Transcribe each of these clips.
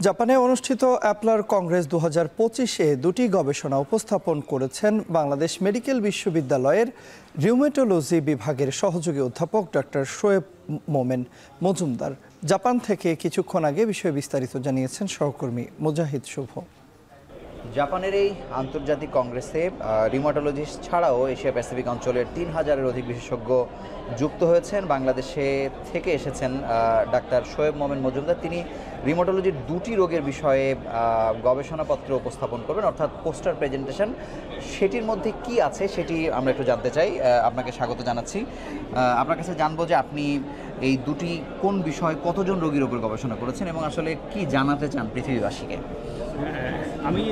জাপানে অনুষ্ঠিত অ্যাপলার কংগ্রেস 2025-এ দুটি গবেষণা উপস্থাপন করেছেন বাংলাদেশ মেডিকেল বিশ্ববিদ্যালয়ের রিউমেটোলজি বিভাগের সহযোগী অধ্যাপক ডক্টর শোয়েব মোমেন মজুমদার। জাপান থেকে কিছুক্ষণ আগে বিষয়ে বিস্তারিত জানিয়েছেন সহকর্মী মুজাহিদ শুভ। জাপানের এই আন্তর্জাতিক কংগ্রেসে রিউমাটোলজিস্ট ছাড়াও এশিয়া প্যাসিফিক অঞ্চলের 3000-এর অধিক বিশেষজ্ঞ যুক্ত হয়েছেন। বাংলাদেশে থেকে এসেছেন ডাক্তার শোয়েব মোমেন মজুমদার। তিনি রিউমাটোলজির দুটি রোগের বিষয়ে গবেষণাপত্র উপস্থাপন করবেন, অর্থাৎ পোস্টার প্রেজেন্টেশন। সেটির মধ্যে কি আছে সেটি আমরা একটু জানতে চাই। আপনাকে স্বাগত জানাচ্ছি। আপনার কাছে জানবো যে আপনি এই দুটি কোন বিষয়ে কতজন রোগীর উপর গবেষণা করেছেন এবং আসলে কি জানাতে চান পৃথিবীবাসীকে? আমি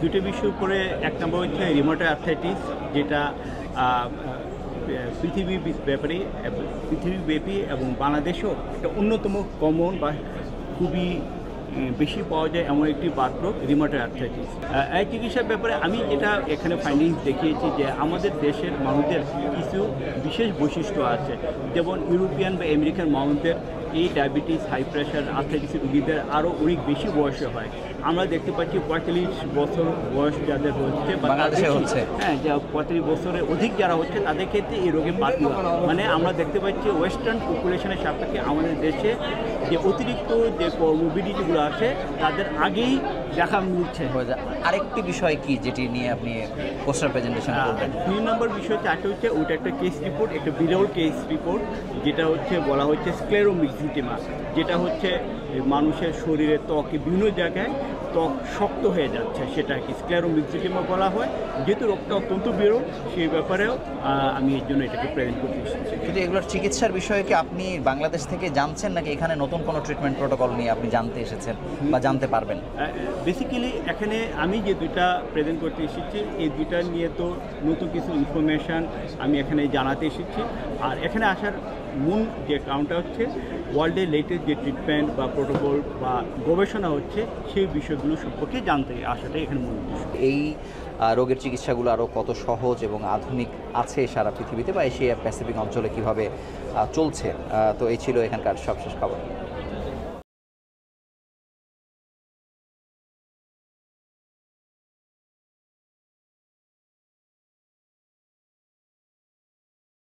দুটো বিষয়ের উপরে, এক নম্বর হচ্ছে রিউমাটয়েড আর্থ্রাইটিস, যেটা পৃথিবীব্যাপী এবং বাংলাদেশেও একটা অন্যতম কমন বা খুবই বেশি পাওয়া যায় এমন একটি বাত রোগ রিউমাটয়েড আর্থ্রাইটিস। এই চিকিৎসার ব্যাপারে আমি যেটা এখানে ফাইন্ডিংস দেখিয়েছি যে আমাদের দেশের মানুষদের কিছু বিশেষ বৈশিষ্ট্য আছে, যেমন ইউরোপিয়ান বা আমেরিকান মানুষদের এই ডায়াবেটিস, হাই প্রেশার, আর্থ্রাইটিসের রোগীদের আরও অনেক বেশি বয়সে হয়। আমরা দেখতে পাচ্ছি 45 বছর বয়স যাদের হচ্ছে বা যা 45 বছরের অধিক যারা হচ্ছে তাদের ক্ষেত্রে এই রোগে বাদ দেওয়া। মানে আমরা দেখতে পাচ্ছি ওয়েস্টার্ন পপুলেশনের সাপেক্ষে আমাদের দেশে যে অতিরিক্ত যে কর্মবিডিটিগুলো আছে তাদের আগেই দেখা মিলছে। আরেকটি বিষয় কি যেটি নিয়ে আপনি পোস্টার প্রেজেন্টেশন করবেন? 2 নম্বর বিষয় হচ্ছে ওইটা একটা কেস রিপোর্ট, একটা বিরল কেস রিপোর্ট, যেটা হচ্ছে বলা হচ্ছে স্ক্লেরোমিক্সিটেমা, যেটা হচ্ছে মানুষের শরীরে ত্বকে বিভিন্ন জায়গায় ত্বক শক্ত হয়ে যাচ্ছে, সেটাকে স্ক্লেরোমিক্সিটেমা বলা হয়। যেহেতু রোগটা অত্যন্ত বিরল, সেই ব্যাপারেও আমি এর জন্য এটাকে প্রেজেন্ট করতে এসেছি। কিন্তু এগুলোর চিকিৎসার বিষয়ে কি আপনি বাংলাদেশ থেকে জানছেন নাকি এখানে নতুন কোনো ট্রিটমেন্ট প্রোটোকল নিয়ে আপনি জানতে এসেছেন বা জানতে পারবেন? বেসিক্যালি এখানে আমি যে দুইটা প্রেজেন্ট করতে এসেছি, এই দুইটা নিয়ে তো নতুন কিছু ইনফরমেশান আমি এখানে জানাতে এসেছি। আর এখানে আসার মূল যে কারণটা হচ্ছে ওয়ার্ল্ডের লেটেস্ট যে ট্রিটমেন্ট বা প্রোটোকল বা গবেষণা হচ্ছে সেই বিষয়গুলো সম্পর্কে জানতে আসাটাই এখানে মূল উদ্দেশ্য। এই রোগের চিকিৎসাগুলো আরও কত সহজ এবং আধুনিক আছে সারা পৃথিবীতে বা এশিয়া প্যাসিফিক অঞ্চলে কীভাবে চলছে, তো এই ছিল এখানকার সবশেষ খবর।